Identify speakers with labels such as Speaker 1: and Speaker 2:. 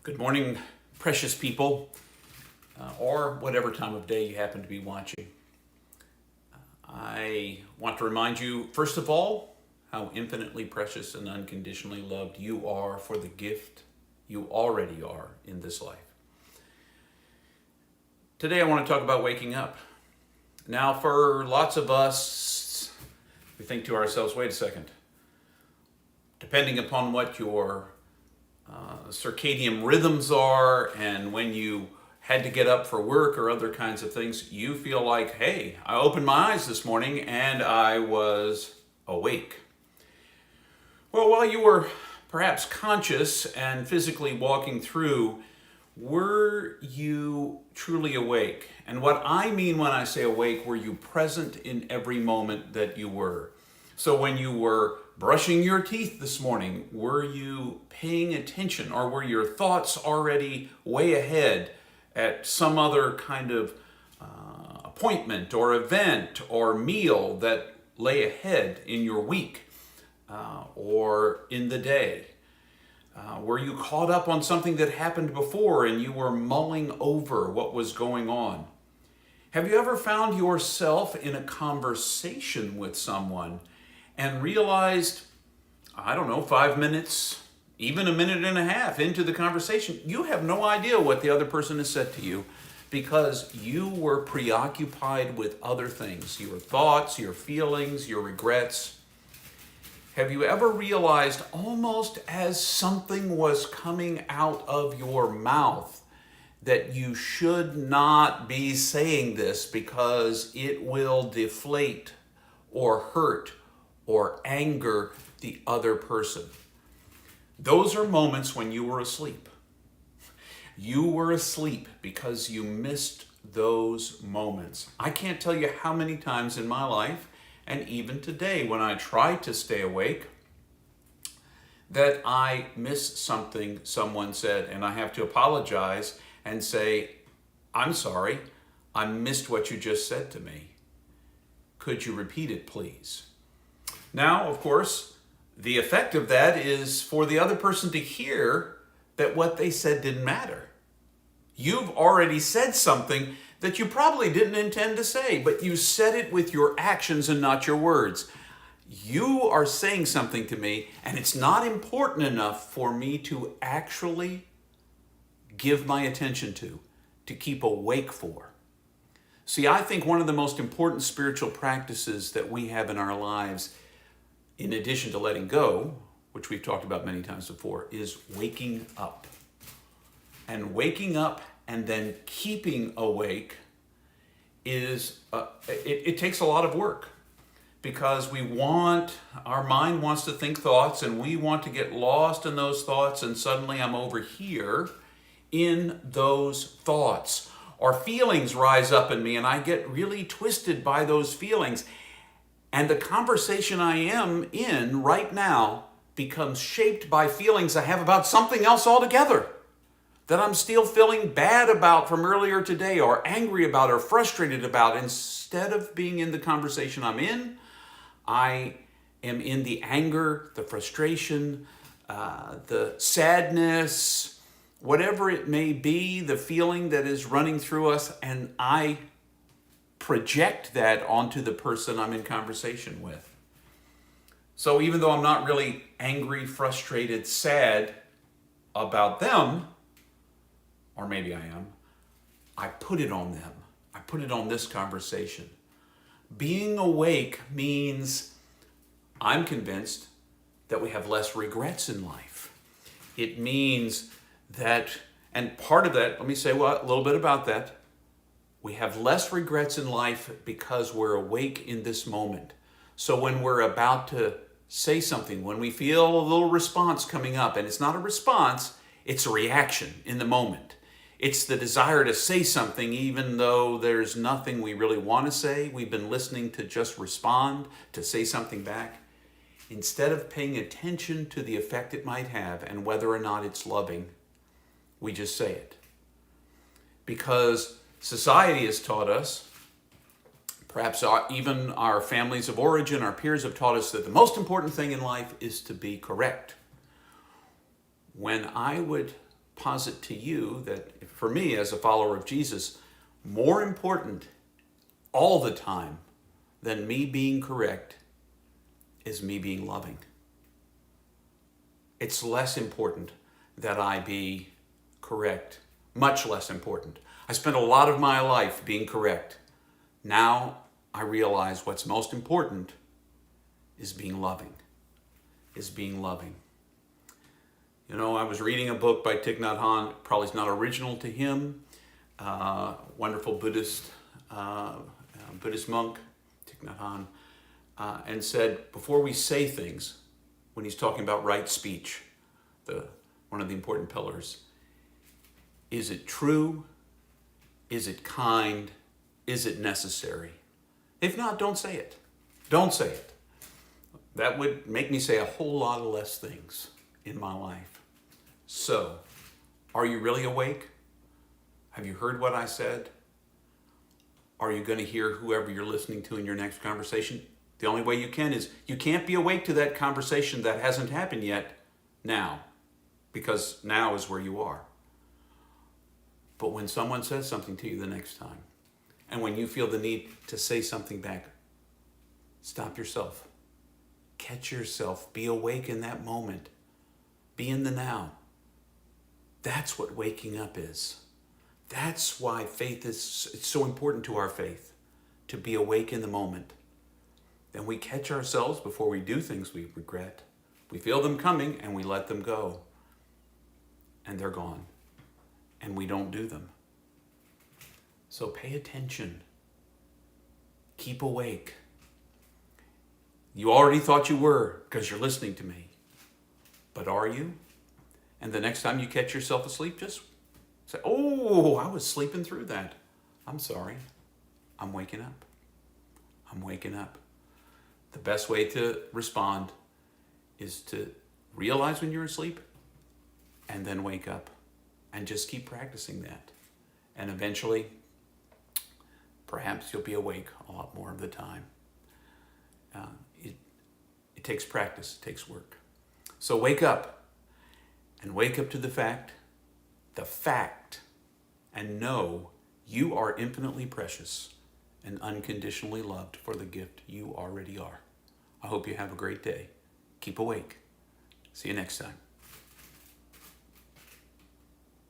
Speaker 1: Good morning, precious people, or whatever time of day you happen to be watching. I want to remind you, first of all, how infinitely precious and unconditionally loved you are for the gift you already are in this life. Today I want to talk about waking up. Now, for lots of us, we think to ourselves, wait a second. Depending upon what your circadian rhythms are and when you had to get up for work or other kinds of things, you feel like, hey, I opened my eyes this morning and I was awake. Well, while you were perhaps conscious and physically walking through, were you truly awake? And what I mean when I say awake, were you present in every moment that you were? So when you were brushing your teeth this morning, were you paying attention, or were your thoughts already way ahead at some other kind of appointment or event or meal that lay ahead in your week or in the day? Were you caught up on something that happened before and you were mulling over what was going on? Have you ever found yourself in a conversation with someone and realized, I don't know, 5 minutes, even a minute and a half into the conversation, you have no idea what the other person has said to you because you were preoccupied with other things, your thoughts, your feelings, your regrets. Have you ever realized, almost as something was coming out of your mouth, that you should not be saying this because it will deflate or hurt or anger the other person? Those are moments when you were asleep. You were asleep because you missed those moments. I can't tell you how many times in my life, and even today when I try to stay awake, that I miss something someone said and I have to apologize and say, I'm sorry, I missed what you just said to me. Could you repeat it, please? Now, of course, the effect of that is for the other person to hear that what they said didn't matter. You've already said something that you probably didn't intend to say, but you said it with your actions and not your words. You are saying something to me, and it's not important enough for me to actually give my attention to keep awake for. See, I think one of the most important spiritual practices that we have in our lives, in addition to letting go, which we've talked about many times before, is waking up. And waking up and then keeping awake is, it takes a lot of work because our mind wants to think thoughts and we want to get lost in those thoughts, and suddenly I'm over here in those thoughts. Or feelings rise up in me and I get really twisted by those feelings. And the conversation I am in right now becomes shaped by feelings I have about something else altogether that I'm still feeling bad about from earlier today, or angry about, or frustrated about. Instead of being in the conversation I'm in, I am in the anger, the frustration, the sadness, whatever it may be, the feeling that is running through us, and I project that onto the person I'm in conversation with. So even though I'm not really angry, frustrated, sad about them, or maybe I am, I put it on them. I put it on this conversation. Being awake means I'm convinced that we have less regrets in life. It means that, and part of that, let me say a little bit about that. We have less regrets in life because we're awake in this moment. So when we're about to say something, when we feel a little response coming up, and it's not a response, it's a reaction in the moment. It's the desire to say something even though there's nothing we really want to say. We've been listening to just respond, to say something back. Instead of paying attention to the effect it might have and whether or not it's loving, we just say it. Because society has taught us, perhaps even our families of origin, our peers have taught us that the most important thing in life is to be correct. When I would posit to you that for me, as a follower of Jesus, more important all the time than me being correct is me being loving. It's less important that I be correct, much less important. I spent a lot of my life being correct. Now I realize what's most important is being loving, You know, I was reading a book by Thich Nhat Hanh, probably not original to him, wonderful Buddhist monk, Thich Nhat Hanh, and said, before we say things, when he's talking about right speech, one of the important pillars, is it true? Is it kind? Is it necessary? If not, don't say it. Don't say it. That would make me say a whole lot of less things in my life. So, are you really awake? Have you heard what I said? Are you going to hear whoever you're listening to in your next conversation? The only way you can is, you can't be awake to that conversation that hasn't happened yet now, because now is where you are. But when someone says something to you the next time, and when you feel the need to say something back, stop yourself. Catch yourself. Be awake in that moment. Be in the now. That's what waking up is. That's why it's so important to our faith, to be awake in the moment. Then we catch ourselves before we do things we regret. We feel them coming and we let them go. And they're gone. And we don't do them. So pay attention. Keep awake. You already thought you were because you're listening to me. But are you? And the next time you catch yourself asleep, just say, oh, I was sleeping through that. I'm sorry. I'm waking up. I'm waking up. The best way to respond is to realize when you're asleep and then wake up and just keep practicing that. And eventually, perhaps you'll be awake a lot more of the time. It takes practice, it takes work. So wake up, and wake up to the fact, and know you are infinitely precious and unconditionally loved for the gift you already are. I hope you have a great day. Keep awake. See you next time.